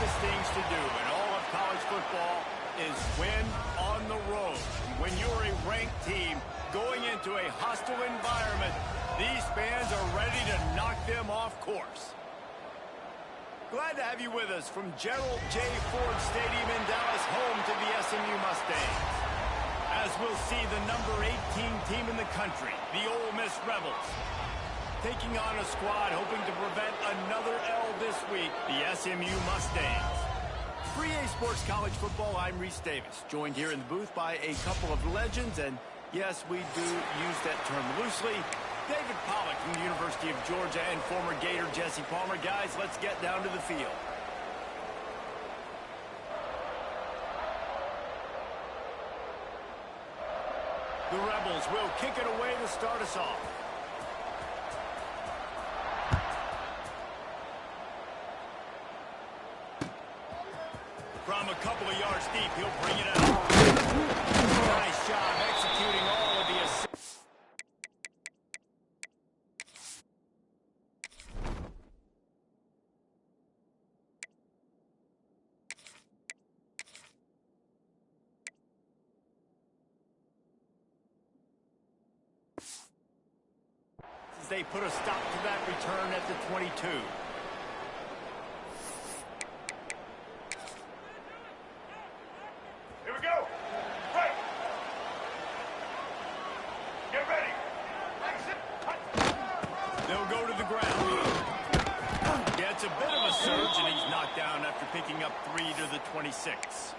hardest things to do in all of college football is win on the road. When you're a ranked team going into a hostile environment, these fans are ready to knock them off course. Glad to have you with us from Gerald J. Ford Stadium in Dallas, home to the SMU Mustangs. As we'll see the number 18 team in the country, the Ole Miss Rebels, taking on a squad hoping to prevent another L this week, the SMU Mustangs. For EA Sports College Football, I'm Reese Davis, joined here in the booth by a couple of legends, and yes, we do use that term loosely. David Pollack from the University of Georgia and former Gator Jesse Palmer. Guys, let's get down to the field. The Rebels will kick it away to start us off. From a couple of yards deep, he'll bring it out. Nice job executing all of the assists. As they put a stop to that return at the 22. Picking up 3 to the 26.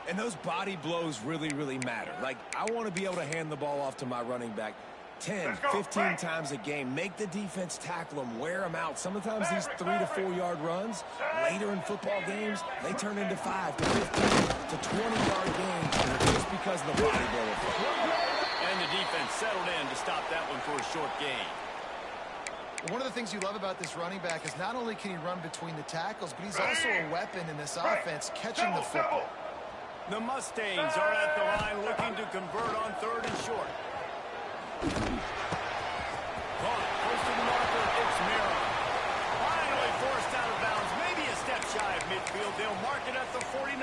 And those body blows really matter. Like, I want to be able to hand the ball off to my running back 10, 15 times a game. Make the defense tackle them, wear them out. Sometimes these 3 to 4 yard runs, later in football games, they turn into 5 to 15 to 20-yard games just because of the body blow effect. And the defense settled in to stop that one for a short gain. One of the things you love about this running back is not only can he run between the tackles, but he's also a weapon in this offense, catching the football. The Mustangs are at the line looking to convert on 3rd and short. Caught, close to the marker, it's Mira. Finally forced out of bounds, maybe a step shy of midfield. They'll mark it at the 49.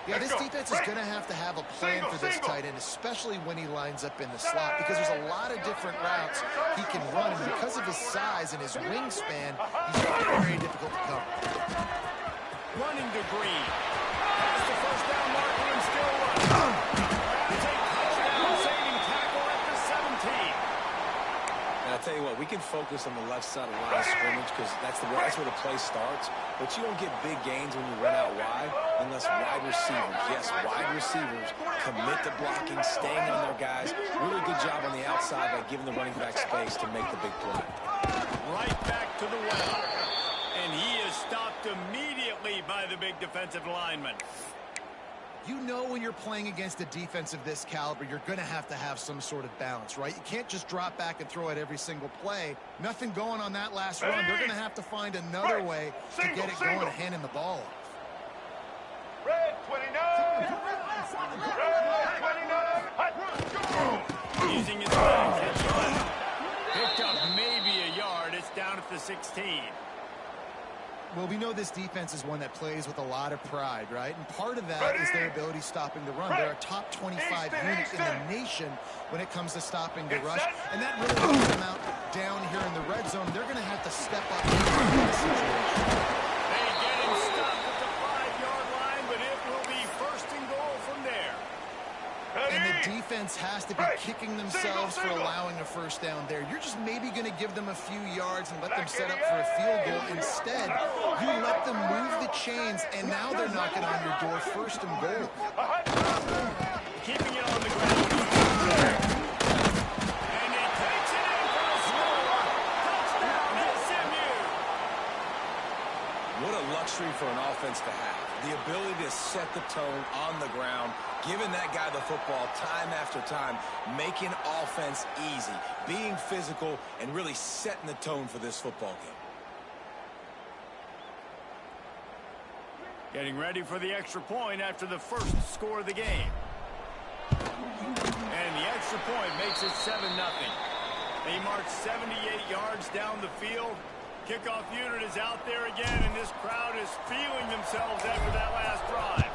Yeah, this defense is going to have a plan for this tight end, especially when he lines up in the slot, because there's a lot of different routes he can run, and because of his size and his wingspan, he's very difficult to cover. Running to Green. Past the first down marker and still running. It's a touchdown saving tackle at the 17. And I'll tell you what, we can focus on the left side of the line of scrimmage because that's where the play starts. But you don't get big gains when you run out wide unless wide receivers, yes, wide receivers commit to blocking, staying on their guys. Really good job on the outside by giving the running back space to make the big play. Right back to the well. And he is stopped immediately by the big defensive lineman. You know when you're playing against a defense of this caliber, you're going to have some sort of balance, right? You can't just drop back and throw it every single play. Nothing going on that last run. They're going to have to find another way to get it going, handing the ball off. Red 29! Red 29! Using his legs. Picked up maybe a yard. It's down at the 16. Well, we know this defense is one that plays with a lot of pride, right? And part of that is their ability stopping the run. They're a top 25 unit in the nation when it comes to stopping the rush. And that really puts them out down here in the red zone. They're going to have to step up in this situation. They get him stopped at the 5-yard line, but it will be 1st and goal from there. And the defense has to be kicking themselves for allowing a first down there. You're just maybe going to give them a few yards and let them set up for a field goal. Instead, you let them move the chains, and now they're knocking on your door, 1st and goal. Keeping it on the ground. And he takes it in for a score. Touchdown, SMU. What a luxury for an offense to have. The ability to set the tone on the ground, giving that guy the football time after time, making offense easy, being physical, and really setting the tone for this football game. Getting ready for the extra point after the first score of the game. And the extra point makes it 7-0. They march 78 yards down the field. Kickoff unit is out there again, and this crowd is feeling themselves after that last drive.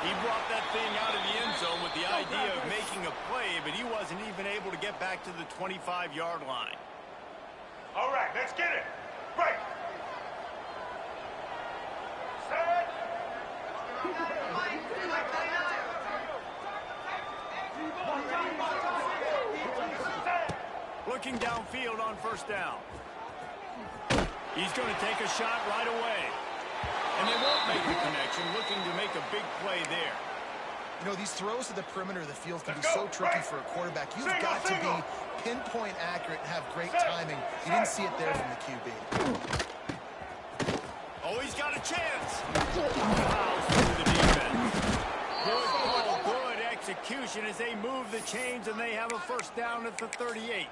He brought that thing out of the end zone with the idea of making a play, but he wasn't even able to get back to the 25-yard line. All right, let's get it. Break. Set. Looking downfield on first down. He's going to take a shot right away. And they won't make the connection, looking to make a big play there. You know, these throws to the perimeter of the field can be so tricky for a quarterback. You've got to be pinpoint accurate and have great timing. You didn't see it there from the QB. Oh, he's got a chance. Fouls through the defense. Good call, good execution as they move the chains, and they have a first down at the 38.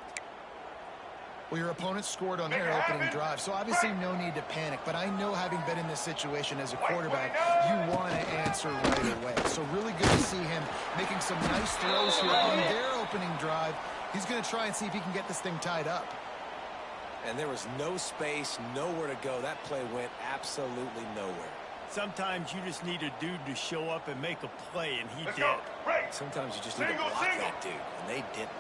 Well, your opponent scored on their opening drive, so obviously no need to panic. But I know, having been in this situation as a quarterback, you want to answer right away. So really good to see him making some nice throws here on their opening drive. He's going to try and see if he can get this thing tied up. And there was no space, nowhere to go. That play went absolutely nowhere. Sometimes you just need a dude to show up and make a play, and he Let's did. go. Break. Sometimes you just need to block that dude, and they didn't.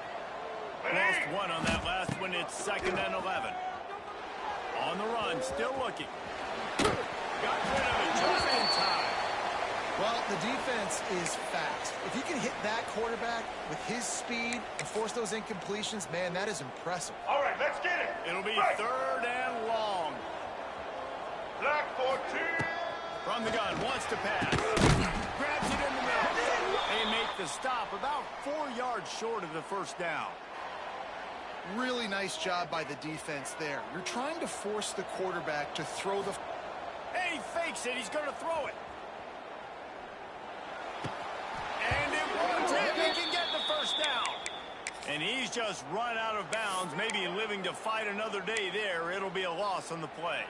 Lost one on that last one. It's 2nd and 11. On the run, still looking. Got rid of it just in time. Well, the defense is fast. If you can hit that quarterback with his speed and force those incompletions, man, that is impressive. All right, let's get it. It'll be Break. 3rd and long. Black 14. From the gun, wants to pass. Grabs it in the middle. They make the stop about 4 yards short of the first down. Really nice job by the defense there. You're trying to force the quarterback to throw the... Hey, he fakes it. He's going to throw it. And it works. And he can get the first down. And he's just run out of bounds, maybe living to fight another day there. It'll be a loss on the play.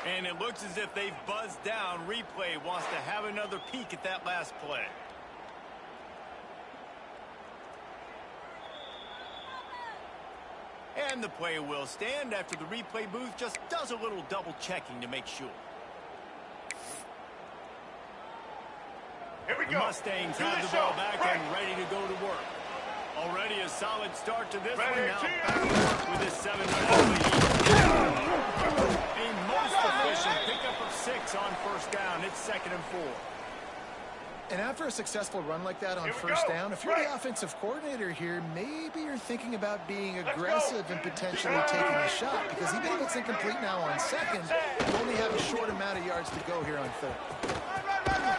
And it looks as if they've buzzed down. Replay wants to have another peek at that last play. And the play will stand after the replay booth just does a little double checking to make sure. Here we The go. Mustangs Do have the the ball show. back Break. and ready to go to work. Already a solid start to this Ready, one. Now team. back to work with this 7-0 lead. A most efficient pickup of 6 on first down. It's 2nd and 4. And after a successful run like that on Here we first go. down, if you're Break. the offensive coordinator here, maybe you're thinking about being Let's aggressive go. and potentially taking a shot, because even if it's incomplete now on 2nd, you only have a short amount of yards to go here on 3rd. Drag down the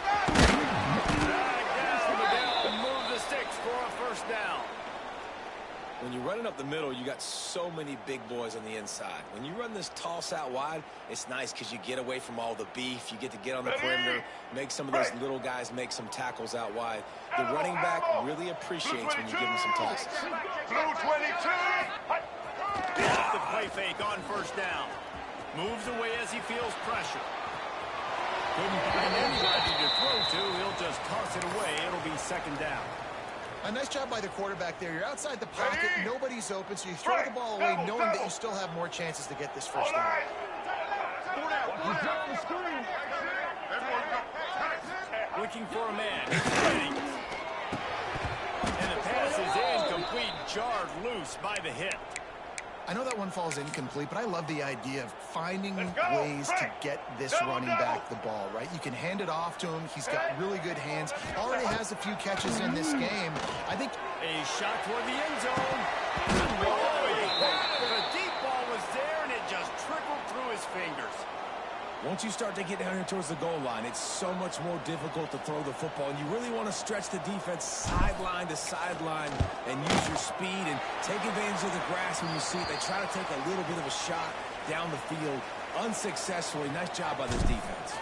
down, move the sticks for a first down. When you're running up the middle, you got so many big boys on the inside. When you run this toss out wide, it's nice because you get away from all the beef. You get to get on the perimeter, make some of those little guys make some tackles out wide. The running back really appreciates when you give him some tosses. Blue 22. Off the play fake on first down. Moves away as he feels pressure. Couldn't find anybody to throw to. He'll just toss it away. It'll be 2nd down. A nice job by the quarterback there. You're outside the pocket, Ready? nobody's open, so you throw the ball away Double, knowing that double. you still have more chances to get this All first down. right. Looking for a man. Ready. And the pass is incomplete. Jarred loose by the hip. I know that one falls incomplete, but I love the idea of finding Let's go. ways to get this Double, running double. back the ball, right? You can hand it off to him. He's got really good hands. Already has a few catches in this game. I think A shot toward the end zone. Oh, he got it. The deep ball was there, and it just trickled through his fingers. Once you start to get down here towards the goal line, it's so much more difficult to throw the football, and you really want to stretch the defense sideline to sideline and use your speed and take advantage of the grass when you see it. They try to take a little bit of a shot down the field unsuccessfully. Nice job by this defense.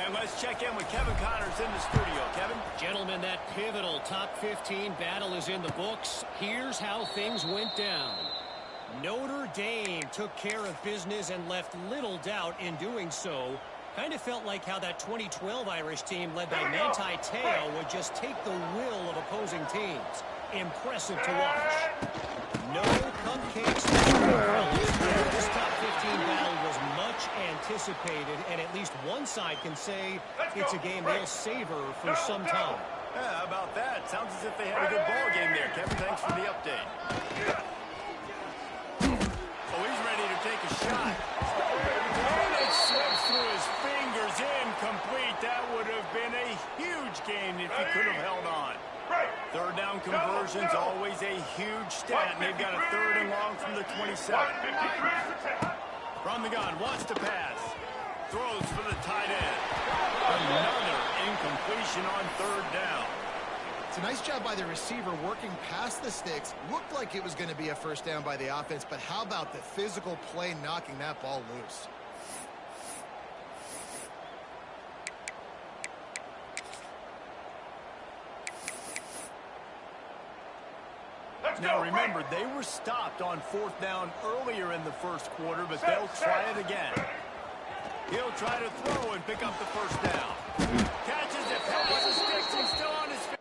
And let's check in with Kevin Connors in the studio. Kevin? Gentlemen, that pivotal top 15 battle is in the books. Here's how things went down. Notre Dame took care of business and left little doubt in doing so. Kind of felt like how that 2012 Irish team led by Manti Te'o would just take the will of opposing teams. Impressive to watch. No cupcakes. This top 15 battle was much anticipated, and at least one side can say it's a game they'll savor for some time. Yeah, how about that? Sounds as if they had a good ball game there. Kevin, thanks for the update. Oh, he's ready to take a shot. And it slips through his fingers, incomplete. That would have been a huge gain if he could have held on. Third down conversions, always a huge stat, and they've got a third and long from the 27. From the gun, wants to pass. Throws for the tight end. Another incompletion on third down. It's a nice job by the receiver working past the sticks. Looked like it was going to be a first down by the offense, but how about the physical play knocking that ball loose? Now remember, they were stopped on fourth down earlier in the first quarter, but they'll try it again. He'll try to throw and pick up the first down. Catches it, past the sticks, he's still on his feet.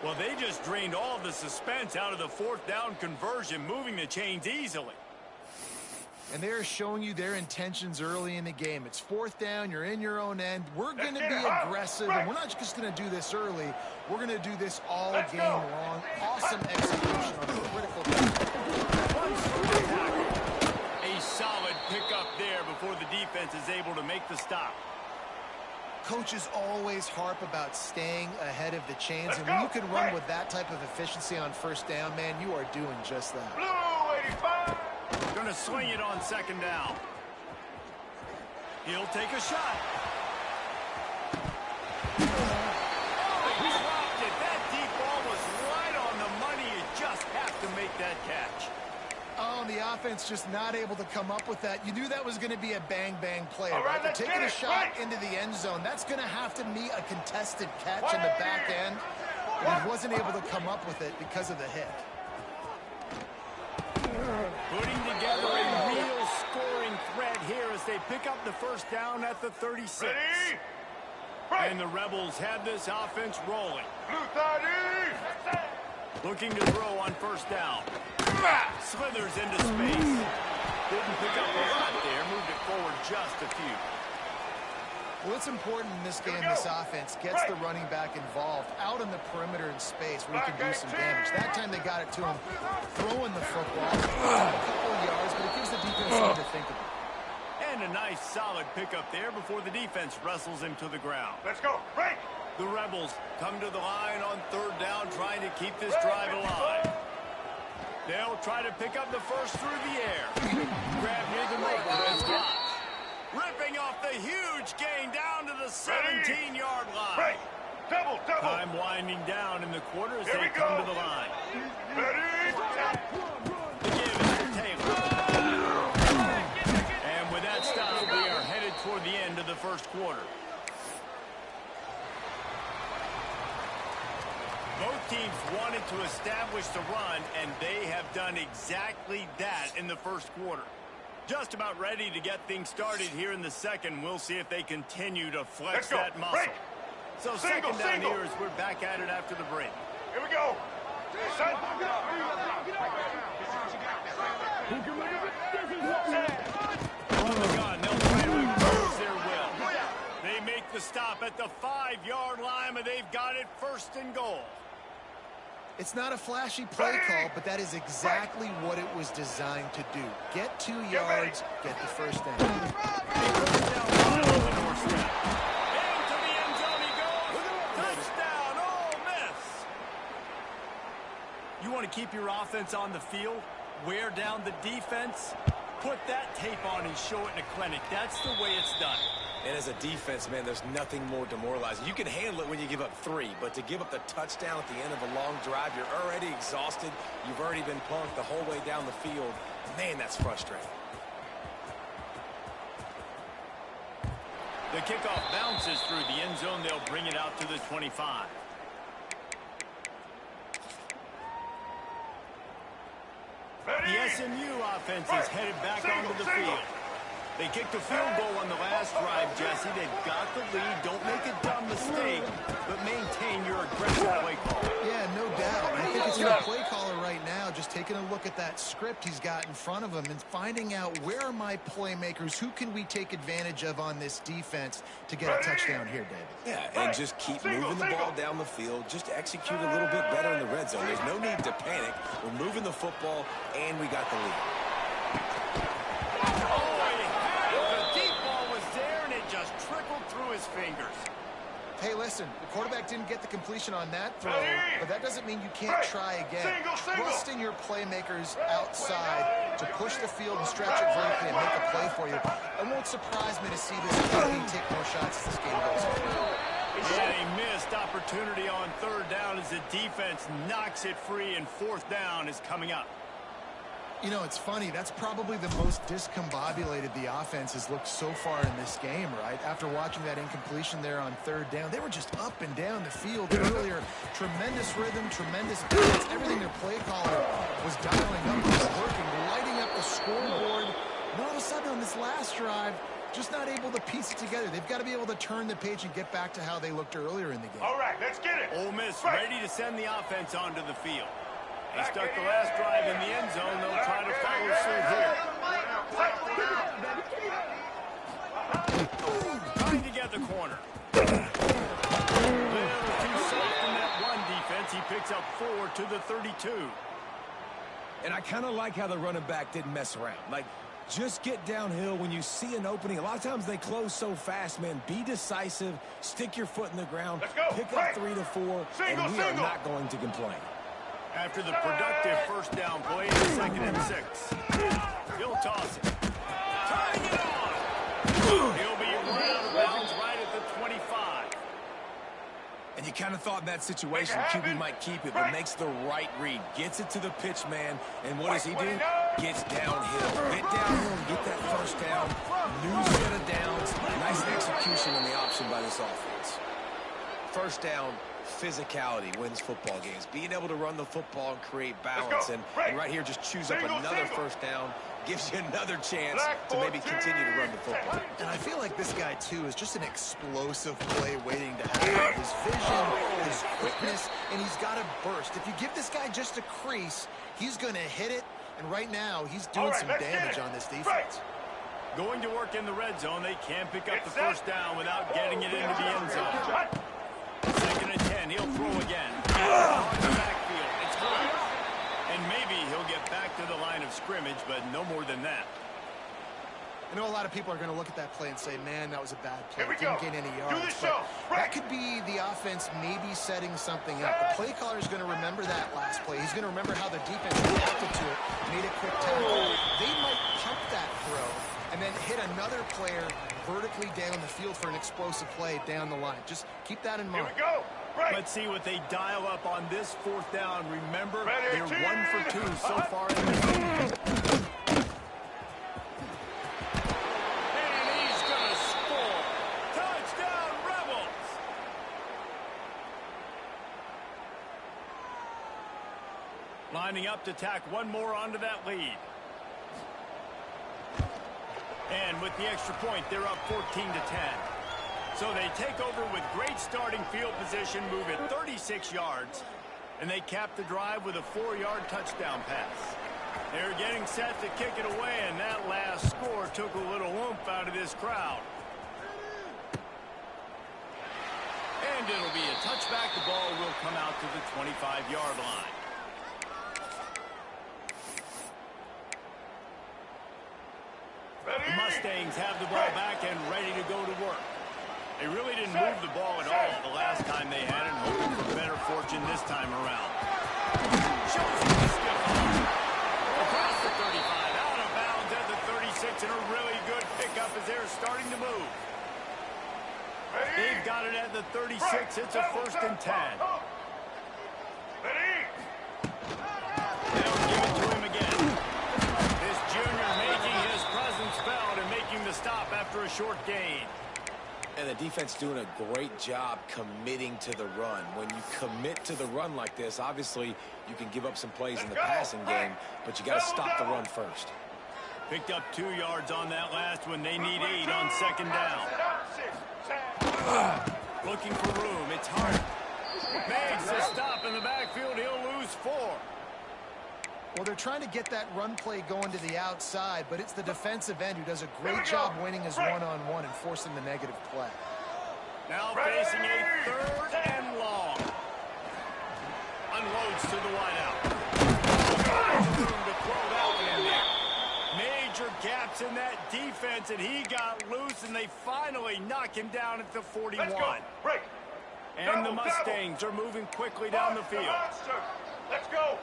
Well, they just drained all of the suspense out of the fourth down conversion, moving the chains easily. And they're showing you their intentions early in the game. It's fourth down, you're in your own end. We're going to be aggressive, and we're not just going to do this early. We're going to do this all game long. Awesome execution on a critical tackle. A solid pickup there before the defense is able to make the stop. Coaches always harp about staying ahead of the chains, and when you can run with that type of efficiency on first down, man, you are doing just that. Blue 85. Going to swing it on second down. He'll take a shot. Oh, he dropped it. That deep ball was right on the money. You just have to make that catch. Oh, and the offense just not able to come up with that. You knew that was going to be a bang-bang play, All right? right, They're taking a shot into the end zone. That's going to have to meet a contested catch in the back end. And he wasn't able to come up with it because of the hit. Putting together a real scoring threat here as they pick up the first down at the 36. Ready? And the Rebels have this offense rolling. Blue 30. Looking to throw on first down. Slithers into space. Didn't pick up a lot there. Moved it forward just a few. Well, it's important in this game, this offense gets the running back involved out on the perimeter in space where he can do some damage. That time they got it to him throwing the football. A couple of yards, but it gives the defense something to think about. And a nice solid pickup there before the defense wrestles him to the ground. Let's go. Break. The Rebels come to the line on third down, trying to keep this drive alive. They'll try to pick up the first through the air. Grab near the marker as blocked. Ripping off the huge gain down to the 17-yard line. Break. Double. Time winding down in the quarter as they come to the line. Ready? The give is for Taylor. And with that stop, we are headed toward the end of the first quarter. Both teams wanted to establish the run, and they have done exactly that in the first quarter. Just about ready to get things started here in the second. We'll see if they continue to flex that muscle. Break. So second down here as we're back at it after the break. Here we go. Set. they've got it first and goal. It's not a flashy play call, but that is exactly what it was designed to do. Get 2 yards, get the first down. Into the end zone he goes. Touchdown, Ole Miss. You want to keep your offense on the field? Wear down the defense? Put that tape on and show it in a clinic. That's the way it's done. And as a defense, man, there's nothing more demoralizing. You can handle it when you give up 3, but to give up the touchdown at the end of a long drive, you're already exhausted. You've already been punked the whole way down the field. Man, that's frustrating. The kickoff bounces through the end zone. They'll bring it out to the 25. The SMU offense is headed back onto the field. They kicked a field goal on the last drive, Jesse. They've got the lead. Don't make a dumb mistake, but maintain your aggressive play call. Yeah, no doubt. I think it's the play caller right now just taking a look at that script he's got in front of him and finding out where are my playmakers, who can we take advantage of on this defense to get a touchdown here, David. Yeah, and just keep moving the ball down the field. Just execute a little bit better in the red zone. There's no need to panic. We're moving the football, and we got the lead. Through his fingers. Hey, listen, the quarterback didn't get the completion on that throw, but that doesn't mean you can't try again. Trust in your playmakers outside to push the field and stretch it vertically and make a play for you. It won't surprise me to see this team take more shots as this game goes on. And a missed opportunity on third down as the defense knocks it free, and fourth down is coming up. You know, it's funny. That's probably the most discombobulated the offense has looked so far in this game, right? After watching that incompletion there on third down, they were just up and down the field earlier. Tremendous rhythm, tremendous balance. Everything their play caller was dialing up was working, lighting up the scoreboard. And all of a sudden on this last drive, just not able to piece it together. They've got to be able to turn the page and get back to how they looked earlier in the game. All right, let's get it. Ole Miss ready to send the offense onto the field. They stuck the last drive in the end zone. They'll try to follow suit here. Trying to get the corner. Little too soft in that one defense. He picks up 4 to the 32. And I kind of like how the running back didn't mess around. Like, just get downhill when you see an opening. A lot of times they close so fast, man. Be decisive. Stick your foot in the ground. Pick up 3 to 4, and we are not going to complain. After the productive first down play, 2nd and 6. He'll toss it. Tying it on. He'll be run out of bounds right at the 25. And you kind of thought in that situation QB might keep it, but makes the right read. Gets it to the pitch man, and what does he do? Gets downhill. Get downhill and get that first down. New set of downs. Nice execution on the option by this offense. First down. Physicality wins football games. Being able to run the football and create balance. And right here, just choose up another first down. Gives you another chance to maybe continue to run the football. And I feel like this guy, too, is just an explosive play waiting to happen. His vision, his quickness, and he's got a burst. If you give this guy just a crease, he's going to hit it. And right now, he's doing some damage on this defense. Going to work in the red zone. They can't pick up the first down without getting it into the end zone. 2nd and 10, he'll throw again. On the backfield, it's caught. And maybe he'll get back to the line of scrimmage, but no more than that. I know a lot of people are going to look at that play and say, man, that was a bad play. Here we Didn't go. gain any Do yards. the show. That could be the offense maybe setting something up. The play caller is going to remember that last play. He's going to remember how the defense reacted to it, made a quick tackle. They might pump that throw and then hit another player vertically down the field for an explosive play down the line. Just keep that in mind. Here we go. Right. Let's see what they dial up on this fourth down. Remember, Ready, they're 1 for 2 so Uh-huh. far in this game. And he's going to score. Touchdown, Rebels! Lining up to tack one more onto that lead. And with the extra point, they're up 14 to 10. So they take over with great starting field position, move it 36 yards, and they cap the drive with a 4-yard touchdown pass. They're getting set to kick it away, and that last score took a little oomph out of this crowd. And it'll be a touchback. The ball will come out to the 25-yard line. The Mustangs have the ball back and ready to go to work. They really didn't move the ball at all the last time they had it, hoping for better fortune this time around. Shows him the stiff arm. Across the 35, out of bounds at the 36, and a really good pickup as they're starting to move. They've got it at the 36. It's a 1st and 10. They'll give it to him again. This junior making his presence felt and making the stop after a short gain. And the defense doing a great job committing to the run. When you commit to the run like this, obviously you can give up some plays in the passing game, but you got to stop the run first. Picked up 2 yards on that last one. They need 8 on 2nd down. Looking for room. It's hard. Makes a stop in the backfield. He'll lose 4. Well, they're trying to get that run play going to the outside, but it's the defensive end who does a great job winning his one-on-one and forcing the negative play. Now facing a 3rd and long. Unloads to the wideout. Room to throw that one in there. Major gaps in that defense, and he got loose, and they finally knock him down at the 41. And the Mustangs are moving quickly down the field. Let's go.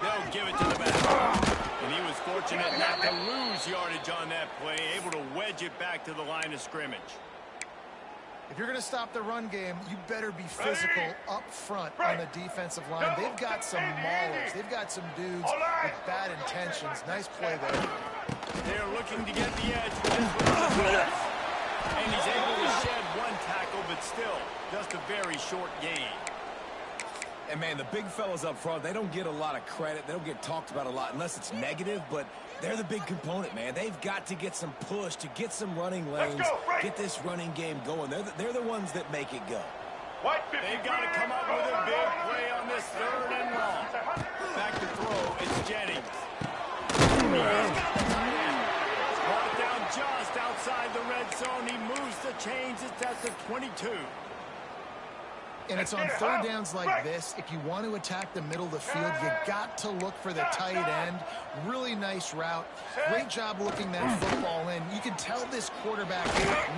They'll give it to the back. And he was fortunate not to lose yardage on that play, able to wedge it back to the line of scrimmage. If you're going to stop the run game, you better be physical up front on the defensive line. They've got some maulers. They've got some dudes with bad intentions. Nice play there. They're looking to get the edge for this one. And he's able to shed 1 tackle, but still just a very short gain. And, man, the big fellas up front, they don't get a lot of credit. They don't get talked about a lot unless it's negative, but they're the big component, man. They've got to get some push, to get some running lanes, get this running game going. They're the ones that make it go. They've got to come up with a big play on this 3rd and long. Back to throw, it's Jennings. Brought down just outside the red zone. He moves the chains. It's at the 22. And it's on 3rd downs like this. If you want to attack the middle of the field, you got to look for the tight end. Really nice route. Great job looking that football in. You can tell this quarterback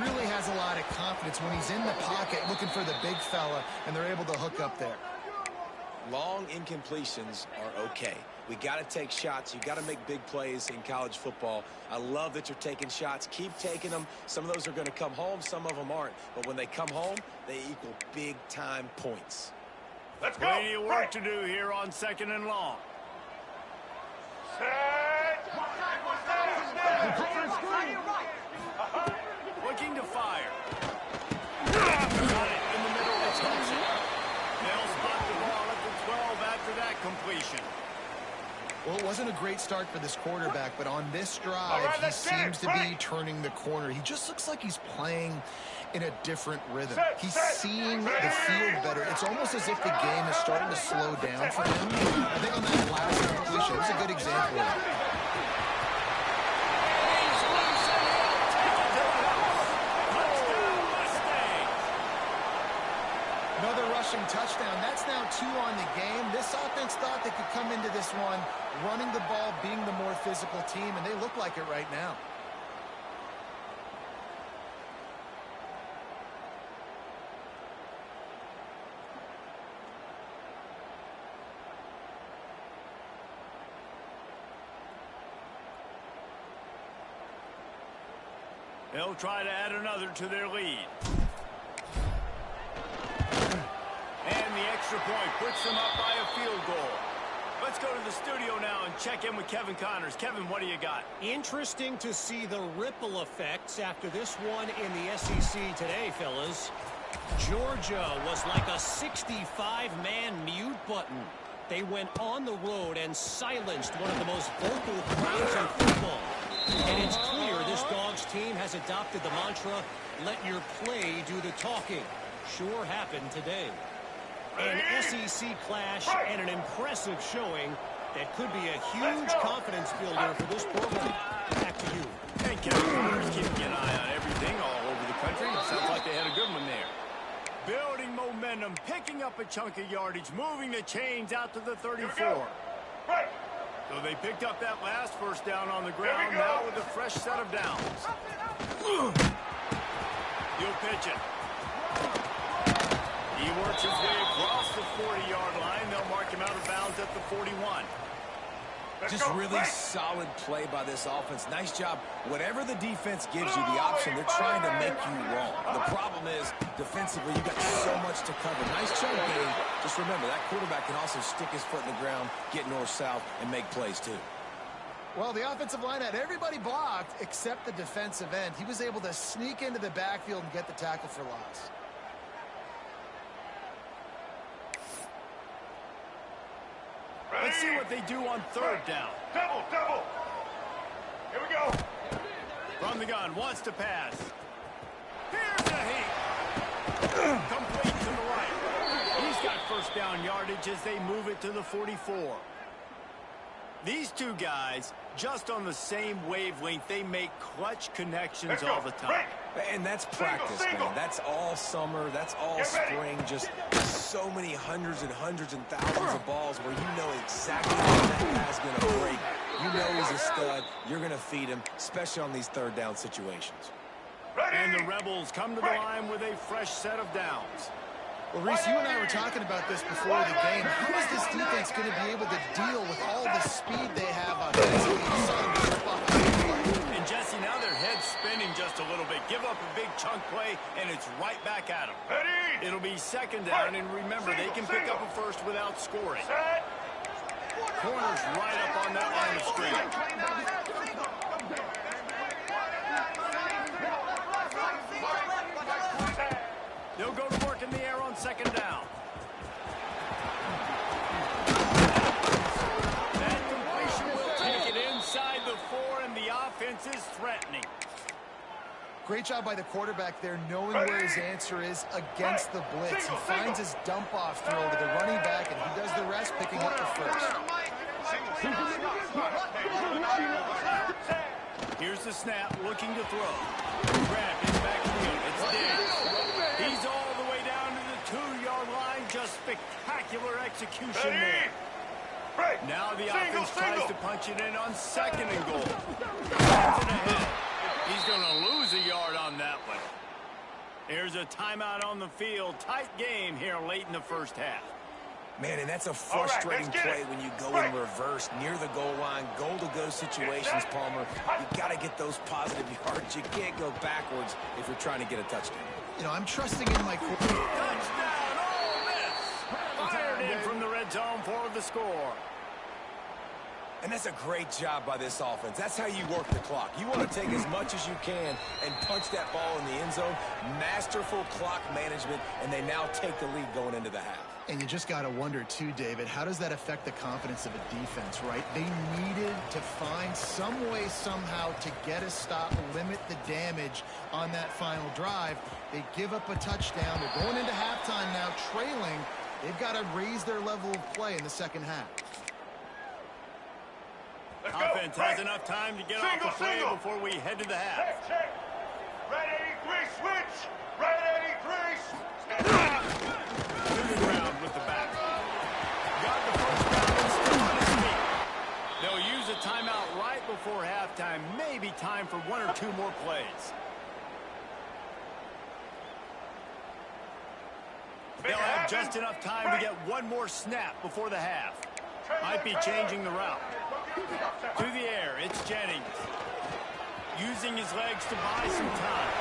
really has a lot of confidence when he's in the pocket looking for the big fella, and they're able to hook up there. Long incompletions are okay. We got to take shots. You got to make big plays in college football. I love that you're taking shots. Keep taking them. Some of those are going to come home. Some of them aren't. But when they come home, they equal big-time points. Let's go. Plenty of work to do here on 2nd and long. Looking to fire. Got it in the middle of Thompson. They'll spot the ball at the 12 after that completion. Well, it wasn't a great start for this quarterback, but on this drive, he seems to be turning the corner. He just looks like he's playing in a different rhythm. He's seeing the field better. It's almost as if the game is starting to slow down for him. I think on that last completion, it was a good example of it. Another rushing touchdown. That's now 2 on the game. This offense thought they could come into this one running the ball, being the more physical team, and they look like it right now. They'll try to add another to their lead. And the extra point puts them up by a field goal. Let's go to the studio now and check in with Kevin Connors. Kevin, what do you got? Interesting to see the ripple effects after this one in the SEC today, fellas. Georgia was like a 65-man mute button. They went on the road and silenced one of the most vocal crowds in football. And it's clear this Dogs team has adopted the mantra, let your play do the talking. Sure happened today. An SEC clash and an impressive showing that could be a huge confidence builder for this program. Back to you. Hey, Kevin Connors keeping an eye on everything all over the country. Sounds like they had a good one there. Building momentum, picking up a chunk of yardage, moving the chains out to the 34. Right. So they picked up that last first down on the ground, now with a fresh set of downs. He'll pitch it. He works his way across the 40-yard line. They'll mark him out of bounds at the 41. Just really solid play by this offense. Nice job. Whatever the defense gives you the option, they're trying to make you wrong. The problem is, defensively, you got so much to cover. Nice chunk game. Just remember, that quarterback can also stick his foot in the ground, get north-south, and make plays, too. Well, the offensive line had everybody blocked except the defensive end. He was able to sneak into the backfield and get the tackle for loss. Let's see what they do on third down. Double. Here we go. From the gun, wants to pass. Here's a heat. Complete to the right. He's got first down yardage as they move it to the 44. These two guys, just on the same wavelength, they make clutch connections all the time. And that's practice, man. That's all summer. That's all spring. Just so many hundreds and thousands of balls where you know exactly when that guy's going to break. You know he's a stud. You're going to feed him, especially on these third down situations. And the Rebels come to the line with a fresh set of downs. Well, Reese, you and I were talking about this before the game. How is this defense going to be able to deal with all the speed they have offensively? And Jesse, now their head's spinning just a little bit. Give up a big chunk play, and it's right back at them. It'll be second down, and remember, they can pick up a first without scoring. Corner's right up on that line of scrimmage. They'll go to work in the air on second down. That completion will take it inside the 4, and the offense is threatening. Great job by the quarterback there, knowing where his answer is against the blitz. He finds his dump-off throw to the running back, and he does the rest, picking up the first. Here's the snap, looking to throw. Grab his backfield. It's Diggs. He's all the way down to the 2-yard line. Just spectacular execution there. Now the offense tries to punch it in on second and goal. He's going to lose a yard on that one. Here's a timeout on the field. Tight game here late in the first half. Man, and that's a frustrating play when you go in reverse near the goal line, goal-to-go situations, Palmer. You got to get those positive yards. You can't go backwards if you're trying to get a touchdown. You know, I'm trusting in my quarterback. Touchdown, Ole Miss! Fired in from the red zone for the score. And that's a great job by this offense. That's how you work the clock. You want to take as much as you can and punch that ball in the end zone. Masterful clock management, and they now take the lead going into the half. And you just got to wonder, too, David, how does that affect the confidence of a defense, right? They needed to find some way, somehow, to get a stop, limit the damage on that final drive. They give up a touchdown. They're going into halftime now, trailing. They've got to raise their level of play in the second half. Offense has enough time to get off the play before we head to the half. Check. Right 83, switch. Right 83. To the ground with the back. Got the first down and still on his feet. They'll use a timeout right before halftime. Maybe time for 1 or 2 more plays. They'll have just enough time to get 1 more snap before the half. Might be changing the route. To the air, it's Jennings. Using his legs to buy some time.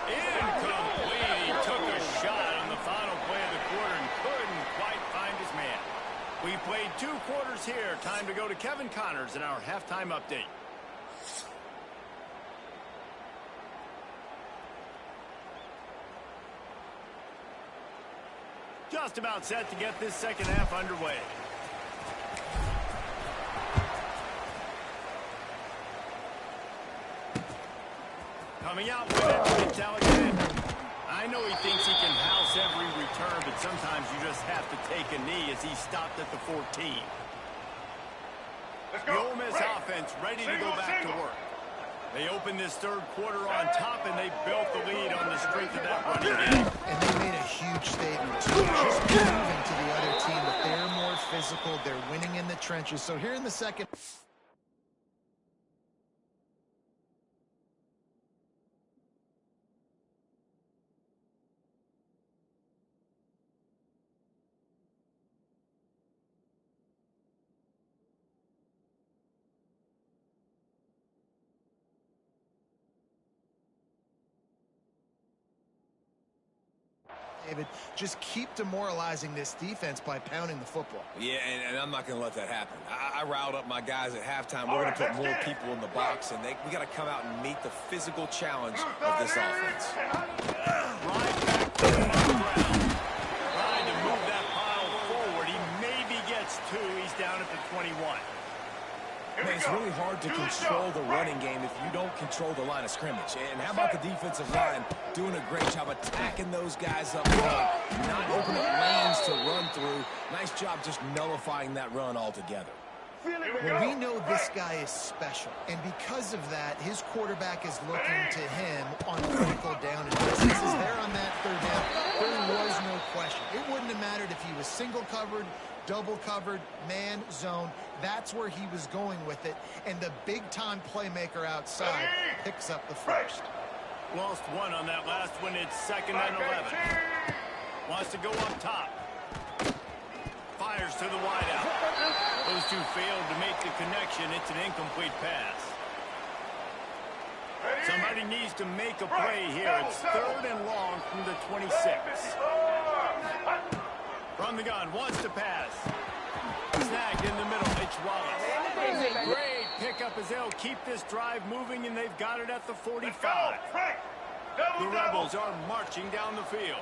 Incomplete. He took a shot on the final play of the quarter and couldn't quite find his man. We played 2 quarters here. Time to go to Kevin Connors in our halftime update. Just about set to get this second half underway. Coming out with it, it's Alexander. I know he thinks he can house every return, but sometimes you just have to take a knee as he stopped at the 14. The Ole Miss offense ready to go back to work. They opened this third quarter on top, and they built the lead on the strength of that running game. And they made a huge statement, too, just proving to the other team that they're more physical, they're winning in the trenches. So here in the second... David, just keep demoralizing this defense by pounding the football. Yeah, and I'm not going to let that happen. I riled up my guys at halftime. We're going to put more people in the box, and we got to come out and meet the physical challenge of this offense. Right back to the ground. Trying to move that pile forward. He maybe gets two. He's down at the 21. Man, it's really hard to control the running game if you don't control the line of scrimmage. And how about the defensive line doing a great job attacking those guys up front, not opening up lanes to run through. Nice job just nullifying that run altogether. Well, we know this guy is special, and because of that, his quarterback is looking to him on critical down. And since he's there on that third down, there was no question. It wouldn't have mattered if he was single covered, double covered, man, zone. That's where he was going with it, and the big-time playmaker outside picks up the first. Lost one on that last one. It's 2nd and 11. Wants to go up top. Fires to the wideout. Those two failed to make the connection. It's an incomplete pass. Somebody needs to make a play here. It's 3rd and long from the 26. From the gun, wants to pass. Snagged in the middle. It's Wallace. Great pickup as they'll keep this drive moving, and they've got it at the 45. The Rebels are marching down the field.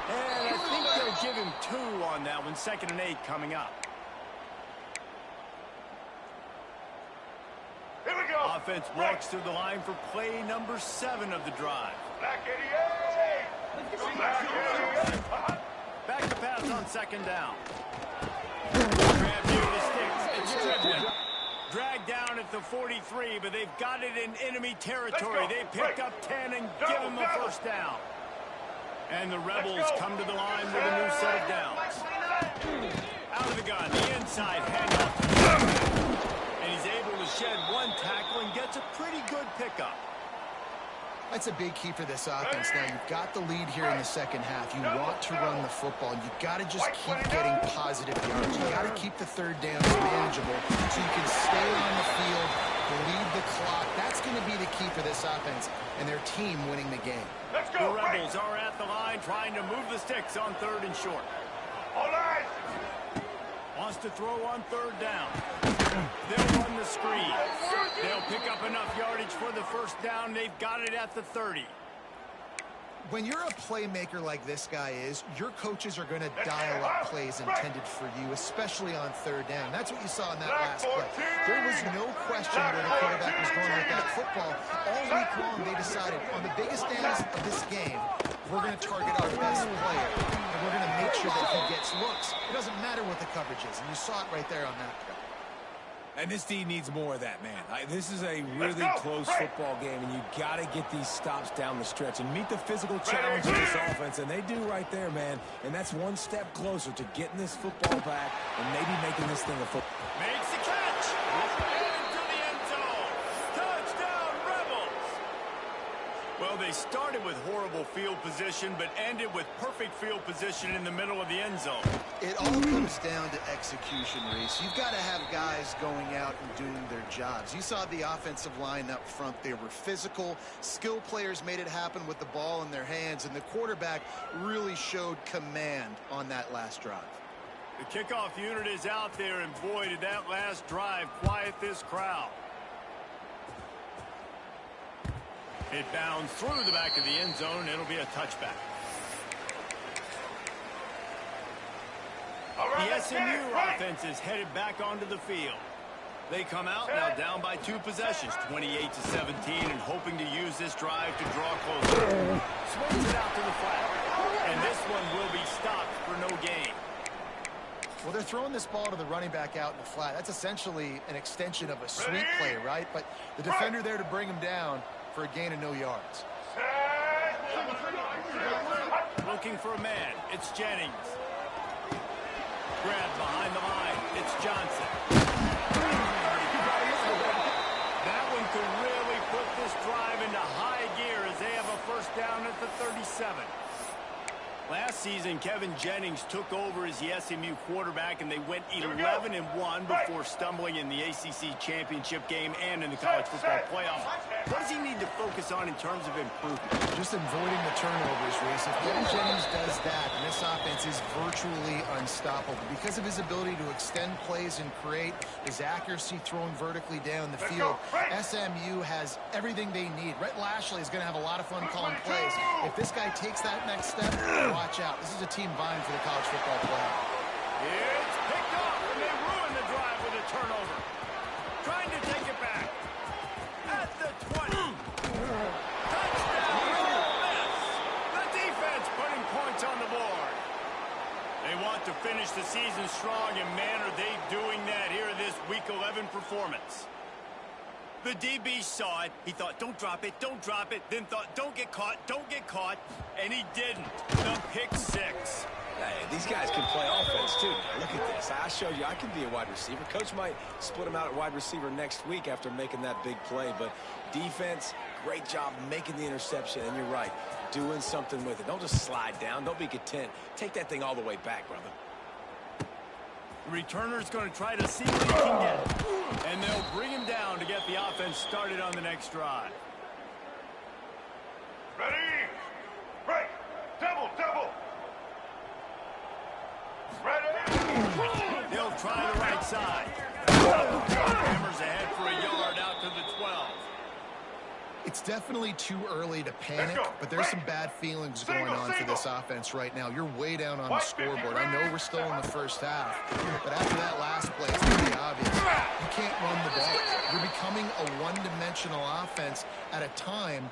And I think they'll give him 2 on that one. 2nd and 8 coming up. Here we go. Offense walks through the line for play number 7 of the drive. Black 88. Black 88. Back to pass on 2nd down. Grab near the sticks. It's driven. Dragged down at the 43, but they've got it in enemy territory. They picked up 10 and give them a first down. And the Rebels come to the line with a new set of downs. Out of the gun, the inside handoff to him. And he's able to shed one tackle and gets a pretty good pickup. That's a big key for this offense. Now, you've got the lead here in the second half. You want to run the football. You've got to just keep getting positive yards. You've got to keep the third downs manageable so you can stay on the field, bleed the clock. That's going to be the key for this offense and their team winning the game. Let's The go. Rebels are at the line trying to move the sticks on 3rd and short. All right. Wants to throw on 3rd down. They'll run the screen. They'll pick up enough yardage for the first down. They've got it at the 30. When you're a playmaker like this guy is, your coaches are going to dial up plays intended for you, especially on 3rd down. That's what you saw in that last play. There was no question where the quarterback was going with that football. All week long, they decided, on the biggest downs of this game, we're going to target our best player, and we're going to make sure that he gets looks. It doesn't matter what the coverage is, and you saw it right there on that play. And this team needs more of that, man. This is a really close football game, and you got to get these stops down the stretch and meet the physical challenge of this offense, and they do right there, man. And that's one step closer to getting this football back and maybe making this thing a football. Makes the catch. Into the end zone. Touchdown, Rebels. Well, they started with horrible field position, but ended with perfect field position in the middle of the end zone. It all comes down to execution, Reese. You've got to have guys going out and doing their jobs. You saw the offensive line up front. They were physical. Skill players made it happen with the ball in their hands, and the quarterback really showed command on that last drive. The kickoff unit is out there, and boy, did that last drive quiet this crowd. It bounds through the back of the end zone. It'll be a touchback. The SMU offense is headed back onto the field. They come out now down by 2 possessions, 28-17, and hoping to use this drive to draw closer. Swings it out to the flat, and this one will be stopped for no gain. Well, they're throwing this ball to the running back out in the flat. That's essentially an extension of a sweep play, right? But the defender there to bring him down for a gain of no yards. Looking for a man. It's Jennings. Grab behind the line. It's Johnson. That one could really put this drive into high gear as they have a first down at the 37. Last season, Kevin Jennings took over as the SMU quarterback, and they went 11-1 before stumbling in the ACC championship game and in the college football playoff. What does he need to focus on in terms of improvement? Just avoiding the turnovers, Reese. If Kevin Jennings does that, and this offense is virtually unstoppable because of his ability to extend plays and create, his accuracy throwing vertically down the field. SMU has everything they need. Rhett Lashley is going to have a lot of fun calling plays. If this guy takes that next step, watch out. This is a team vying for the college football playoff. It's picked off, and they ruin the drive with a turnover. Trying to take it back. At the 20. Touchdown, Ole Miss. The defense putting points on the board. They want to finish the season strong, and man, are they doing that here in this Week 11 performance. The DB saw it. He thought, don't drop it, then thought, don't get caught, and he didn't. The pick six. Hey, these guys can play offense, too. Now, look at this. I showed you I can be a wide receiver. Coach might split him out at wide receiver next week after making that big play, but defense, great job making the interception, and you're right, doing something with it. Don't just slide down. Don't be content. Take that thing all the way back, brother. The returner's going to try to see what he can get. And they'll bring him down to get the offense started on the next drive. Ready? Break. Double. Ready? They'll try the right side. Hammers ahead for a yard out to the 12. It's definitely too early to panic, but there's some bad feelings going on for this offense right now. You're way down on the scoreboard. I know we're still in the first half, but after that last play, it's pretty obvious. You can't run the ball. You're becoming a one-dimensional offense at a time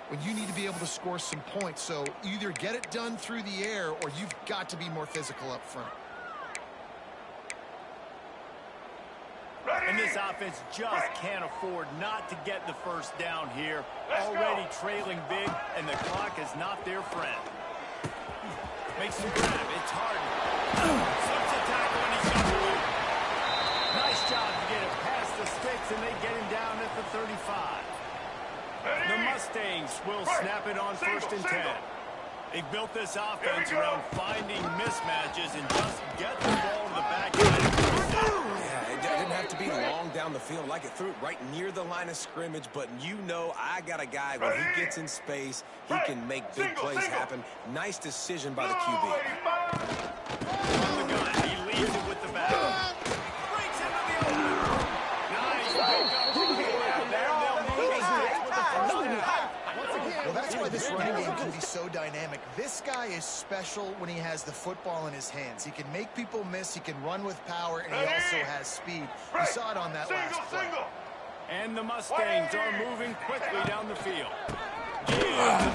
when you need to be able to score some points. So either get it done through the air or you've got to be more physical up front. And this offense just can't afford not to get the first down here. Already trailing big, and the clock is not their friend. Makes him grab. It's Harden. Slips a tackle, and he's got the loop. Nice job to get it past the sticks, and they get him down at the 35. The Mustangs will snap it on 1st and 10. They've built this offense around finding mismatches and just get the ball to the back end. Yeah, it didn't have to be long down the field. Like it threw it right near the line of scrimmage, but you know I got a guy when he gets in space, he can make big plays happen. Nice decision by the QB. On the gun, he leads it with the back. Breaks into the open. Nice pickup from the ground there. They'll need a six with the first down. Well, that's why this running game can be so dynamic. This guy is special when he has the football in his hands. He can make people miss, he can run with power, and he also has speed. We saw it on that last play. And the Mustangs are moving quickly down the field. Gives to the back.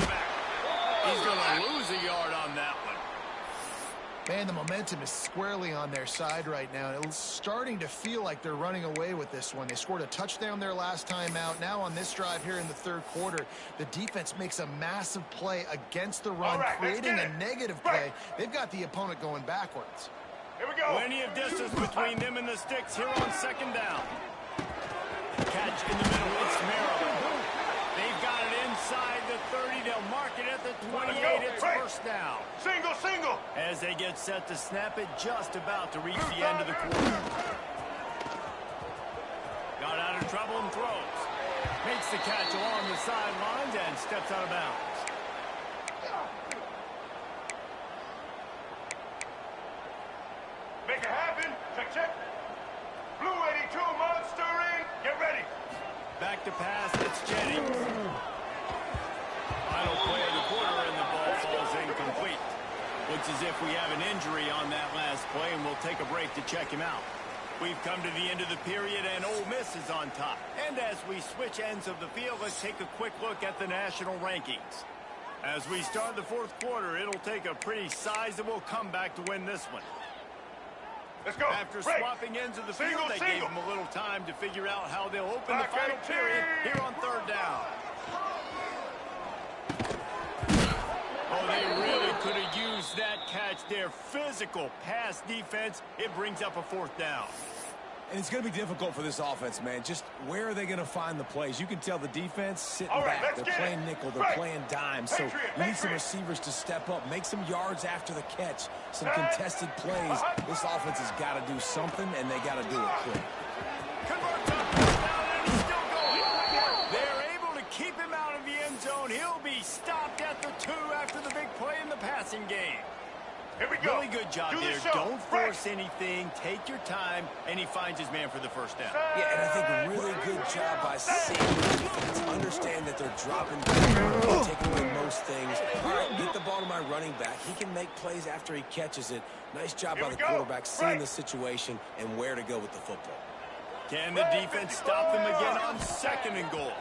He's going to lose a yard on that one. Man, the momentum is squarely on their side right now. It's starting to feel like they're running away with this one. They scored a touchdown their last time out. Now on this drive here in the third quarter, the defense makes a massive play against the run, creating a negative play. They've got the opponent going backwards. Here we go. Plenty of distance between them and the sticks here on 2nd down. Catch in the middle. It's Merrill. They've got it inside the 30. They'll mark it at the 28. It's first down. Single. As they get set to snap it, just about to reach the end of the quarter. Got out of trouble and throws. Makes the catch along the sidelines and steps out of bounds. Make it happen. Check. Blue 82 monster in. Get ready. Back to pass. It's Jennings. Final play of the quarter, and the ball falls incomplete. Looks as if we have an injury on that last play, and we'll take a break to check him out. We've come to the end of the period, and Ole Miss is on top. And as we switch ends of the field, let's take a quick look at the national rankings. As we start the fourth quarter, it'll take a pretty sizable comeback to win this one. Let's go. After Break. swapping ends of the Single, field, they gave single. them a little time to figure out how they'll open the Back final 18. period here on third down. Oh, they really could have used that catch. Their physical pass defense, it brings up a fourth down. And it's going to be difficult for this offense, man. Just where are they going to find the plays? You can tell the defense sitting All right, back. let's They're get playing it. nickel. They're Right. playing dime. So Patriot, you need some Patriot. receivers to step up, make some yards after the catch, some contested plays. This offense has got to do something, and they got to do it quick. Converts on first down, and he's still going. They're able to keep him out of the end zone. He'll be stopped at the 2 after the big play in the passing game. Here we go. Really good job Do the there. show. Don't Break. force anything. Take your time, and he finds his man for the first down. Yeah, and I think a really good job by seeing the defense. Understand that they're dropping back, taking away most things. All right, get the ball to my running back. He can make plays after he catches it. Nice job Here by we the go. quarterback, seeing Break. the situation and where to go with the football. Can the defense stop them again on 2nd and goal?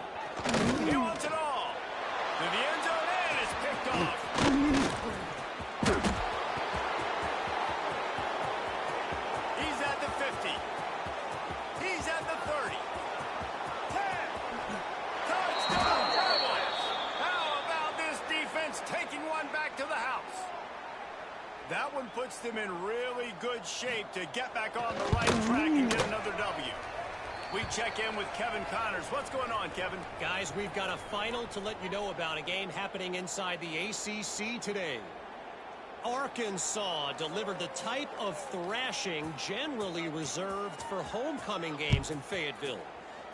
He wants it all. To the end zone, and it's picked off. He's at the 50. He's at the 30. 10. Touchdown, Rebels. How about this defense taking one back to the house? That one puts them in really good shape to get back on the right track and get another W. We check in with Kevin Connors. What's going on, Kevin? Guys, we've got a final to let you know about, a game happening inside the ACC today. Arkansas delivered the type of thrashing generally reserved for homecoming games in Fayetteville.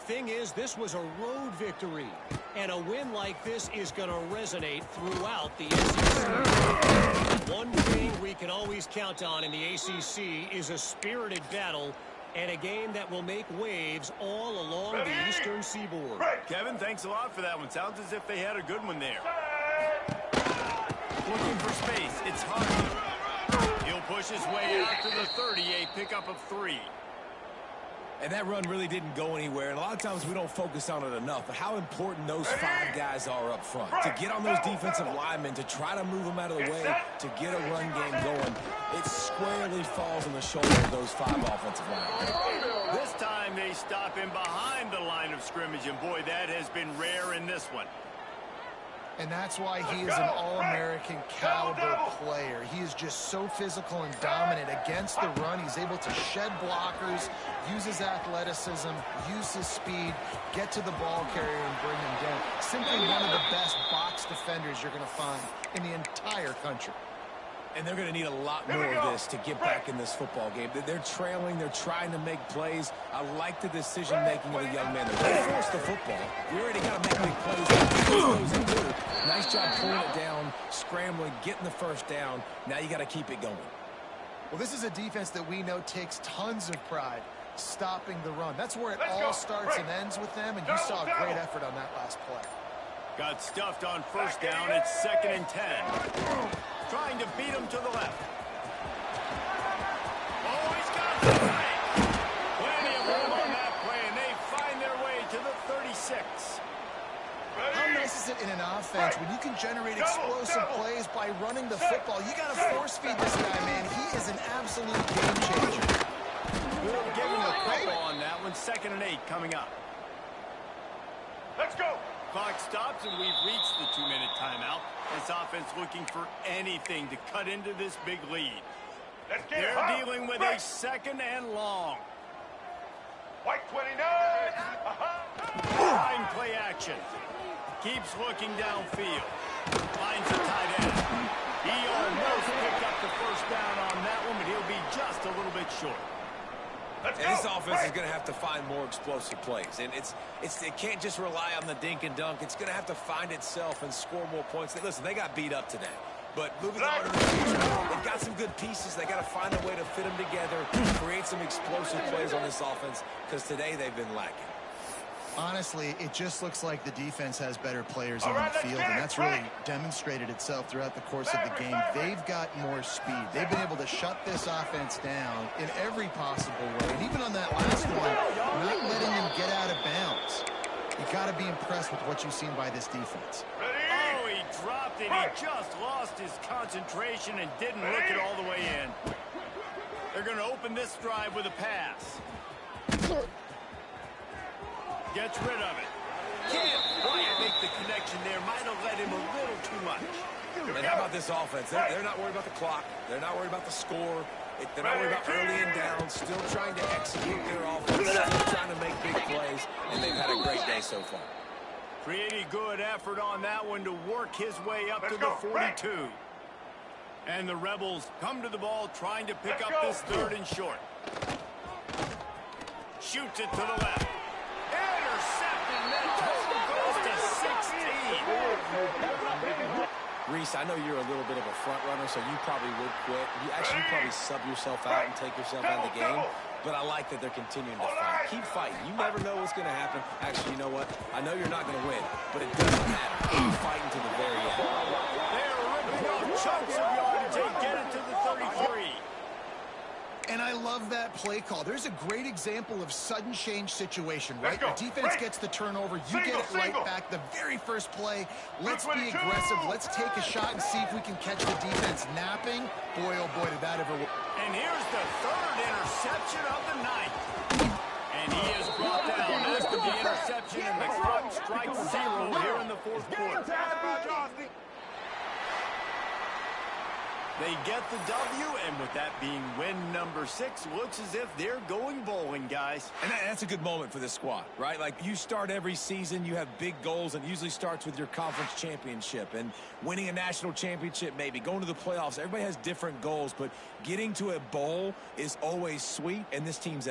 Thing is, this was a road victory, and a win like this is going to resonate throughout the ACC. One thing we can always count on in the ACC is a spirited battle and a game that will make waves all along the Eastern Seaboard. Break. Kevin, thanks a lot for that one. Sounds as if they had a good one there. Looking for space. It's hard. He'll push his way out to the 30, a pickup of 3. And that run really didn't go anywhere. And a lot of times we don't focus on it enough. But how important those 5 guys are up front. To get on those defensive linemen, to try to move them out of the way, to get a run game going. It squarely falls on the shoulder of those 5 offensive linemen. This time they stop him behind the line of scrimmage. And boy, that has been rare in this one. And that's why he is an All-American caliber player. He is just so physical and dominant against the run. He's able to shed blockers, use his athleticism, use his speed, get to the ball carrier and bring him down. Simply one of the best box defenders you're going to find in the entire country. And they're going to need a lot more of this to get back in this football game. They're trailing. They're trying to make plays. I like the decision-making of the young man. They force the football. You already got to make big plays. Nice job pulling it down, scrambling, getting the first down. Now you got to keep it going. Well, this is a defense that we know takes tons of pride stopping the run. That's where it all starts and ends with them, and you saw a great effort on that last play. Got stuffed on first down. It's 2nd and 10. Trying to beat him to the left. Oh, he's got the break. Plenty of room on that play, and they find their way to the 36. How nice is it in an offense when you can generate explosive plays by running the football? You got to force feed this guy, man. He is an absolute game changer. We'll give him a couple on that one. 2nd and 8 coming up. Let's go. Clock stops, and we've reached the 2-minute timeout. This offense looking for anything to cut into this big lead. Let's get it. They're dealing with a 2nd and long. White 29. Line play action. Keeps looking downfield. Finds a tight end. He almost picked up the first down on that one, but he'll be just a little bit short. And this offense is going to have to find more explosive plays. And it can't just rely on the dink and dunk. It's going to have to find itself and score more points. Listen, they got beat up today. But moving on to the future, they've got some good pieces. They got to find a way to fit them together, create some explosive plays on this offense, because today they've been lacking. Honestly, it just looks like the defense has better players on the field, and that's really demonstrated itself throughout the course of the game. They've got more speed. They've been able to shut this offense down in every possible way. And even on that last one, not letting them get out of bounds. You got to be impressed with what you've seen by this defense. Oh, he dropped it. He just lost his concentration and didn't look it all the way in. They're going to open this drive with a pass. Gets rid of it. Can't quite make the connection there. Might have led him a little too much. And how about this offense? They're not worried about the clock. They're not worried about the score. They're not worried about early and down. Still trying to execute their offense. Still trying to make big plays. And they've had a great day so far. Pretty good effort on that one to work his way up to the 42. And the Rebels come to the ball trying to pick up this third and short. Shoots it to the left. Intercepted. That total goes to 16. Reese, I know you're a little bit of a front runner, so you probably would quit. You probably sub yourself out and take yourself out of the game. But I like that they're continuing to fight. Keep fighting. You never know what's going to happen. Actually, you know what? I know you're not going to win, but it doesn't matter. Keep fighting to the very end. They're ripping off chunks of yardage. They get it to the 33. And I love that play call. There's a great example of sudden change situation, right? The defense gets the turnover. You get it right back. The very first play, let's be aggressive. Let's take a shot and see if we can catch the defense napping. Boy, oh boy, did that ever work. And here's the third interception of the night. And he is brought down after the interception, and the clock strikes 0 here in the fourth quarter. They get the W, and with that being win number 6, looks as if they're going bowling, guys. And that's a good moment for this squad, right? Like, you start every season, you have big goals, and it usually starts with your conference championship and winning a national championship, maybe going to the playoffs. Everybody has different goals, but getting to a bowl is always sweet, and this team's